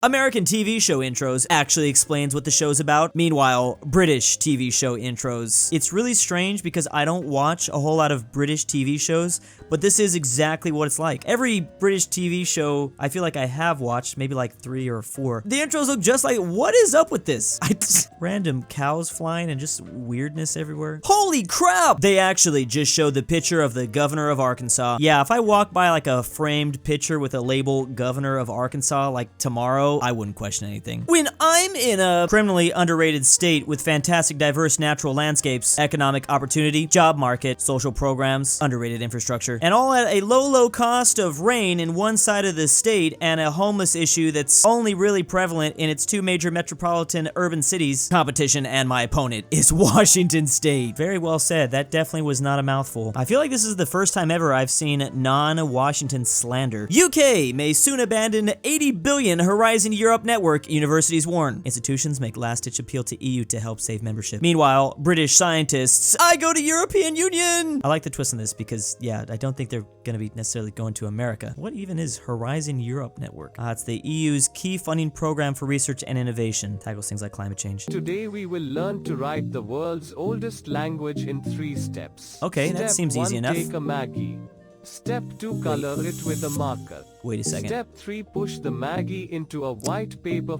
American TV show intros actually explains what the show's about. Meanwhile, British TV show intros. It's really strange because I don't watch a whole lot of British TV shows, but this is exactly what it's like. Every British TV show I feel like I have watched, maybe like 3 or 4. The intros look just like, what is up with this? Random cows flying and just weirdness everywhere. Holy crap! They actually just showed the picture of the governor of Arkansas. Yeah, if I walk by like a framed picture with a label governor of Arkansas like tomorrow, I wouldn't question anything. When I'm in a criminally underrated state with fantastic diverse natural landscapes, economic opportunity, job market, social programs, underrated infrastructure, and all at a low cost of rain in one side of the state and a homeless issue that's only really prevalent in its 2 major metropolitan urban cities, competition and my opponent is Washington State. Very well said. That definitely was not a mouthful. I feel like this is the first time ever I've seen non-Washington slander. UK may soon abandon 80 billion Horizon Europe network, universities warn. Institutions make last-ditch appeal to EU to help save membership. Meanwhile, British scientists, I go to European Union! I like the twist on this because, yeah, I don't think they're gonna be necessarily going to America. What even is Horizon Europe network? It's the EU's key funding program for research and innovation. Tackles things like climate change. Today we will learn to write the world's oldest language in 3 steps. Okay, that seems easy enough. Step 1, take a Maggie. Step 2, color it with a marker. Wait a second. Step 3, push the Maggie into a white paper.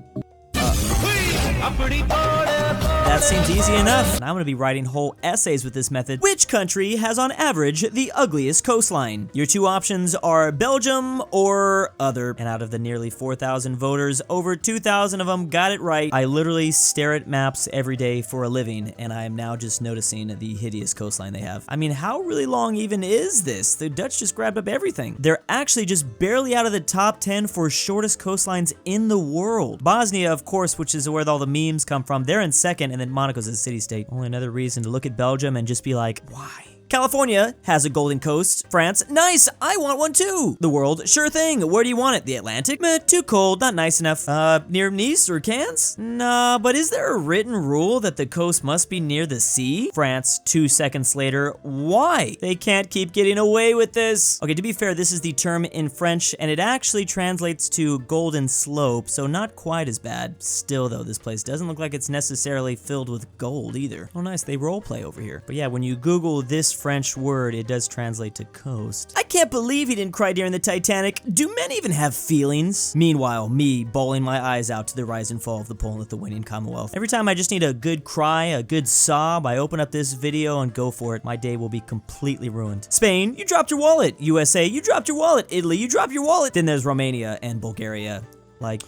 That seems easy enough. And I'm gonna be writing whole essays with this method. Which country has on average the ugliest coastline? Your 2 options are Belgium or other. And out of the nearly 4,000 voters, over 2,000 of them got it right. I literally stare at maps every day for a living, and I am now just noticing the hideous coastline they have. I mean, how really long even is this? The Dutch just grabbed up everything. They're actually just barely out of the top 10 for shortest coastlines in the world. Bosnia, of course, which is where all the memes come from, they're in second, and then Monaco's a city-state. Only another reason to look at Belgium and just be like, why? California has a golden coast. France, nice, I want one too. The world, sure thing. Where do you want it? The Atlantic? Meh, too cold, not nice enough. Near Nice or Cannes? Nah, but is there a written rule that the coast must be near the sea? France, 2 seconds later, why? They can't keep getting away with this. Okay, to be fair, this is the term in French, and it actually translates to golden slope, so not quite as bad. Still though, this place doesn't look like it's necessarily filled with gold either. Oh nice, they roleplay over here. But yeah, when you Google this French word, it does translate to coast. I can't believe he didn't cry during the Titanic. Do men even have feelings? Meanwhile, me bawling my eyes out to the rise and fall of the Poland-Lithuanian Commonwealth. Every time I just need a good cry, a good sob, I open up this video and go for it. My day will be completely ruined. Spain, you dropped your wallet. USA, you dropped your wallet. Italy, you dropped your wallet. Then there's Romania and Bulgaria. Like,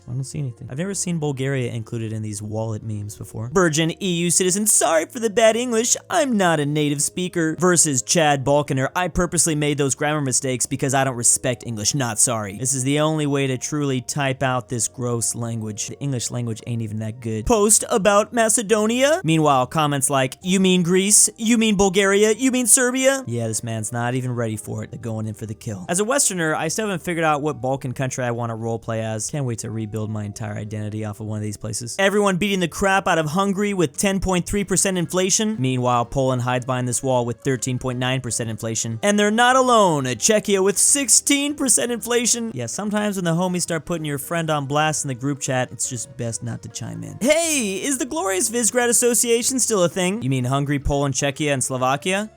I don't see anything. I've never seen Bulgaria included in these wallet memes before. Virgin EU citizen, sorry for the bad English. I'm not a native speaker. Versus Chad Balkaner, I purposely made those grammar mistakes because I don't respect English, not sorry. This is the only way to truly type out this gross language. The English language ain't even that good. Post about Macedonia? Meanwhile, comments like, you mean Greece? You mean Bulgaria? You mean Serbia? Yeah, this man's not even ready for it. They're going in for the kill. As a Westerner, I still haven't figured out what Balkan country I want to roleplay as. Can't wait to rebuild my entire identity off of one of these places. Everyone beating the crap out of Hungary with 10.3% inflation. Meanwhile, Poland hides behind this wall with 13.9% inflation. And they're not alone. Czechia with 16% inflation. Yeah, sometimes when the homies start putting your friend on blast in the group chat, it's just best not to chime in. Hey, is the Glorious Visegrad Association still a thing? You mean Hungary, Poland, Czechia, and Slovakia?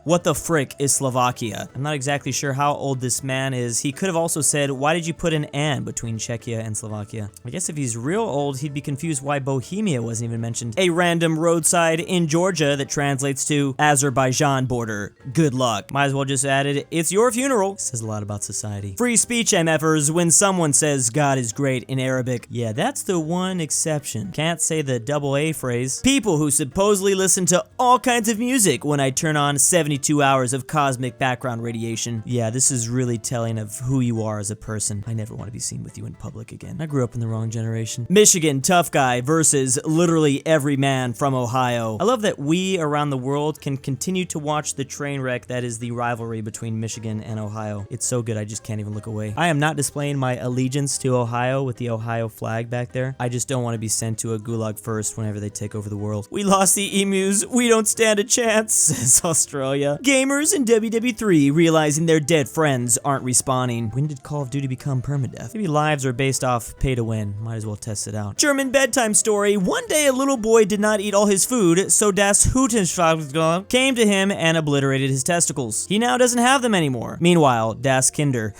What the frick is Slovakia? I'm not exactly sure how old this man is. He could have also said, why did you put an and between Czechia and Slovakia? I guess if he's real old, he'd be confused why Bohemia wasn't even mentioned. A random roadside in Georgia that translates to Azerbaijan border. Good luck. Might as well just add it, it's your funeral. Says a lot about society. Free speech MFers when someone says God is great in Arabic. Yeah, that's the one exception. Can't say the double A phrase. People who supposedly listen to all kinds of music when I turn on 72 hours of cosmic background radiation. Yeah, this is really telling of who you are as a person. I never want to be seen with you in public again. I grew up in the wrong generation. Michigan tough guy versus literally every man from Ohio. I love that we around the world can continue to watch the train wreck that is the rivalry between Michigan and Ohio. It's so good, I just can't even look away. I am not displaying my allegiance to Ohio with the Ohio flag back there. I just don't want to be sent to a gulag first whenever they take over the world. We lost the emus. We don't stand a chance, says Australia. Australia. Gamers in WW3 realizing their dead friends aren't respawning. When did Call of Duty become permadeath? Maybe lives are based off pay to win. Might as well test it out. German bedtime story. One day a little boy did not eat all his food, so das Hutenschlag came to him and obliterated his testicles. He now doesn't have them anymore. Meanwhile, das Kinder.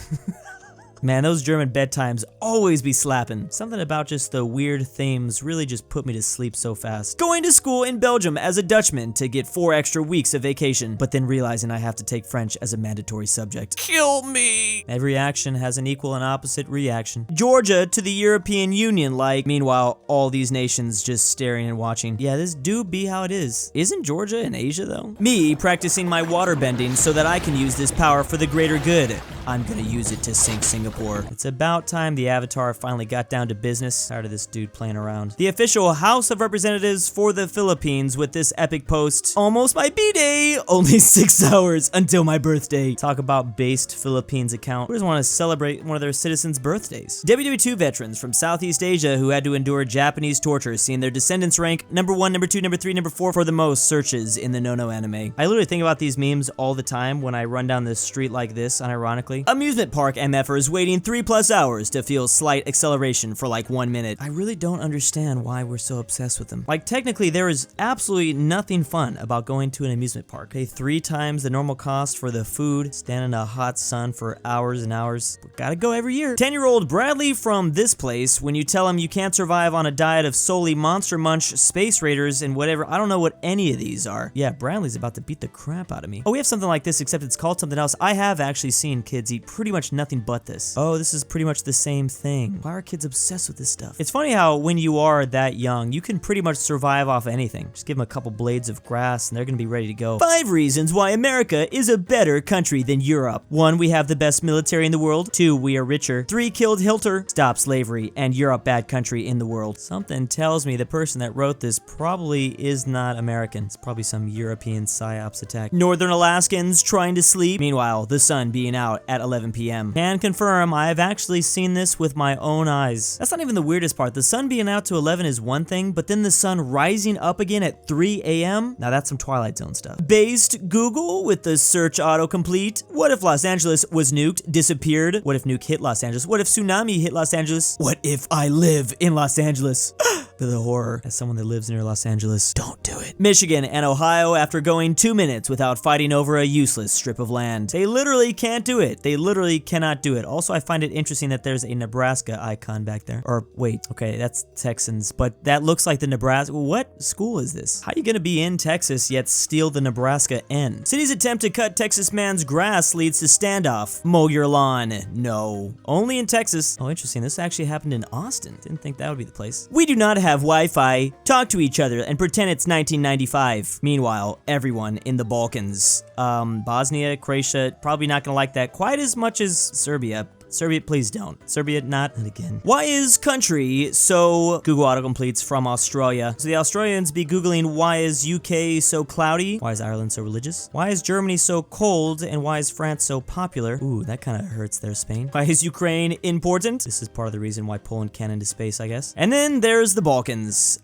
Man, those German bedtimes always be slapping. Something about just the weird themes really just put me to sleep so fast. Going to school in Belgium as a Dutchman to get 4 extra weeks of vacation, but then realizing I have to take French as a mandatory subject. Kill me! Every action has an equal and opposite reaction. Georgia to the European Union like, meanwhile, all these nations just staring and watching. Yeah, this do be how it is. Isn't Georgia in Asia though? Me practicing my water bending so that I can use this power for the greater good. I'm gonna use it to sink Singapore. It's about time the Avatar finally got down to business. Tired of this dude playing around. The official House of Representatives for the Philippines with this epic post. Almost my B-Day! Only 6 hours until my birthday. Talk about based Philippines account. Who doesn't want to celebrate one of their citizens' birthdays? WW2 veterans from Southeast Asia who had to endure Japanese torture, seeing their descendants rank number 1, number 2, number 3, number 4 for the most searches in the no-no anime. I literally think about these memes all the time when I run down this street like this, unironically. Amusement park MFers waiting 3+ hours to feel slight acceleration for like 1 minute. I really don't understand why we're so obsessed with them. Like, technically, there is absolutely nothing fun about going to an amusement park. Pay 3 times the normal cost for the food, stand in a hot sun for hours and hours. But gotta go every year. 10-year-old Bradley from this place, when you tell him you can't survive on a diet of solely Monster Munch, Space Raiders, and whatever, I don't know what any of these are. Yeah, Bradley's about to beat the crap out of me. Oh, we have something like this, except it's called something else. I have actually seen kids eat pretty much nothing but this. Oh, this is pretty much the same thing. Why are kids obsessed with this stuff? It's funny how when you are that young, you can pretty much survive off anything. Just give them a couple blades of grass and they're gonna be ready to go. 5 reasons why America is a better country than Europe. 1, we have the best military in the world. 2, we are richer. 3, killed Hitler, stop slavery, and Europe bad country in the world. Something tells me the person that wrote this probably is not American. It's probably some European psyops attack. Northern Alaskans trying to sleep. Meanwhile, the sun being out at 11 p.m. Can confirm I have actually seen this with my own eyes. That's not even the weirdest part. The sun being out to 11 is one thing, but then the sun rising up again at 3 a.m.? Now that's some Twilight Zone stuff. Based Google with the search autocomplete. What if Los Angeles was nuked, disappeared? What if nuke hit Los Angeles? What if tsunami hit Los Angeles? What if I live in Los Angeles? The horror. As someone that lives near Los Angeles, don't do it. Michigan and Ohio after going 2 minutes without fighting over a useless strip of land. They literally can't do it. They literally cannot do it. Also, I find it interesting that there's a Nebraska icon back there. Or wait, okay, that's Texans, but that looks like the Nebraska. What school is this? How are you gonna be in Texas yet steal the Nebraska N? City's attempt to cut Texas man's grass leads to standoff. Mow your lawn. No. Only in Texas. Oh, interesting. This actually happened in Austin. Didn't think that would be the place. We do not have Wi-Fi. Talk to each other and pretend it's 1995. Meanwhile, everyone in the Balkans. Bosnia, Croatia, probably not gonna like that quite as much as Serbia. Serbia, please don't. Serbia, not again. Why is country so... Google autocompletes from Australia. So the Australians be Googling, why is UK so cloudy? Why is Ireland so religious? Why is Germany so cold? And why is France so popular? Ooh, that kind of hurts there, Spain. Why is Ukraine important? This is part of the reason why Poland can into space, I guess. And then there's the Balkans.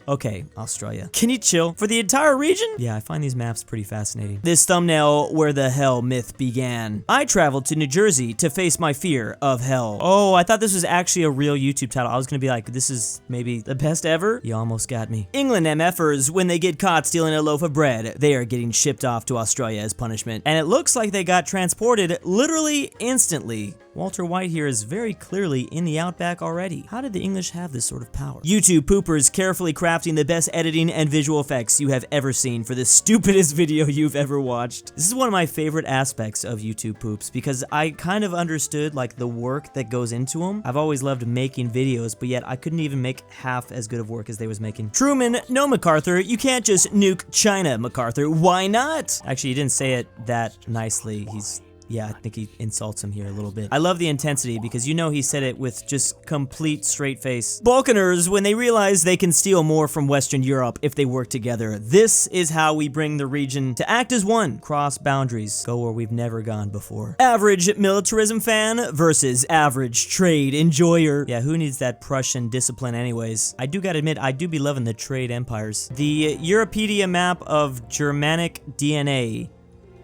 Okay, Australia. Can you chill? For the entire region? Yeah, I find these maps pretty fascinating. This thumbnail, where the hell myth began. I traveled to New Jersey to face my fear of hell. Oh, I thought this was actually a real YouTube title. I was gonna be like, this is maybe the best ever? You almost got me. England MFers, when they get caught stealing a loaf of bread, they are getting shipped off to Australia as punishment. And it looks like they got transported literally instantly. Walter White here is very clearly in the outback already. How did the English have this sort of power? YouTube poopers carefully crafting the best editing and visual effects you have ever seen for the stupidest video you've ever watched. This is one of my favorite aspects of YouTube poops because I kind of understood like the work that goes into them. I've always loved making videos, but yet I couldn't even make half as good of work as they was making. Truman, no MacArthur, you can't just nuke China, MacArthur. Why not? Actually, he didn't say it that nicely. He's Yeah, I think he insults him here a little bit. I love the intensity because you know he said it with just complete straight face. Balkaners, when they realize they can steal more from Western Europe if they work together, this is how we bring the region to act as one. Cross boundaries, go where we've never gone before. Average militarism fan versus average trade enjoyer. Yeah, who needs that Prussian discipline anyways? I do gotta admit, I do be loving the trade empires. The Europedia map of Germanic DNA.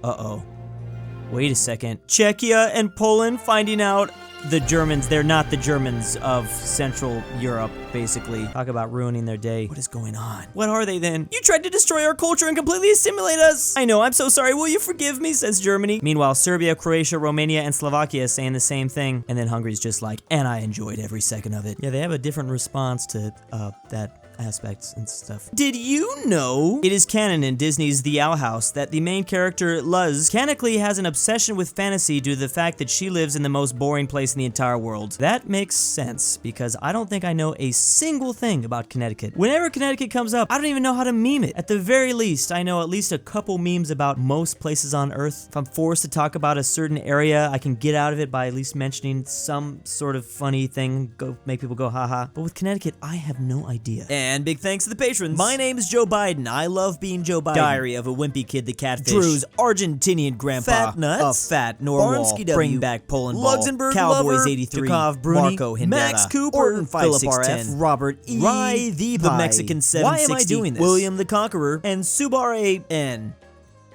Uh-oh. Wait a second. Czechia and Poland finding out the Germans, they're not the Germans of Central Europe, basically. Talk about ruining their day. What is going on? What are they then? You tried to destroy our culture and completely assimilate us! I know, I'm so sorry, will you forgive me, says Germany. Meanwhile, Serbia, Croatia, Romania, and Slovakia saying the same thing. And then Hungary's just like, and I enjoyed every second of it. Yeah, they have a different response to, that aspects and stuff. Did you know it is canon in Disney's The Owl House that the main character, Luz, canonically has an obsession with fantasy due to the fact that she lives in the most boring place in the entire world? That makes sense, because I don't think I know a single thing about Connecticut. Whenever Connecticut comes up, I don't even know how to meme it. At the very least, I know at least a couple memes about most places on Earth. If I'm forced to talk about a certain area, I can get out of it by at least mentioning some sort of funny thing, go make people go haha. But with Connecticut, I have no idea. And big thanks to the patrons. My name's Joe Biden. I love being Joe Biden. Diary of a Wimpy Kid, the Catfish. Drew's Argentinian Grandpa. Fatnuts. aPhatNarwhal. Barnsky W. bringbackpolandball. LuxembourgLover. Cowboys 83. Jakov, bruney. MarcoHindera. Max Cooper. Ortin Philipp 5610. RF. Robert E. RyeThePie. The Mexican 760. Why am I doing this? William the Conqueror. And Subar A. N.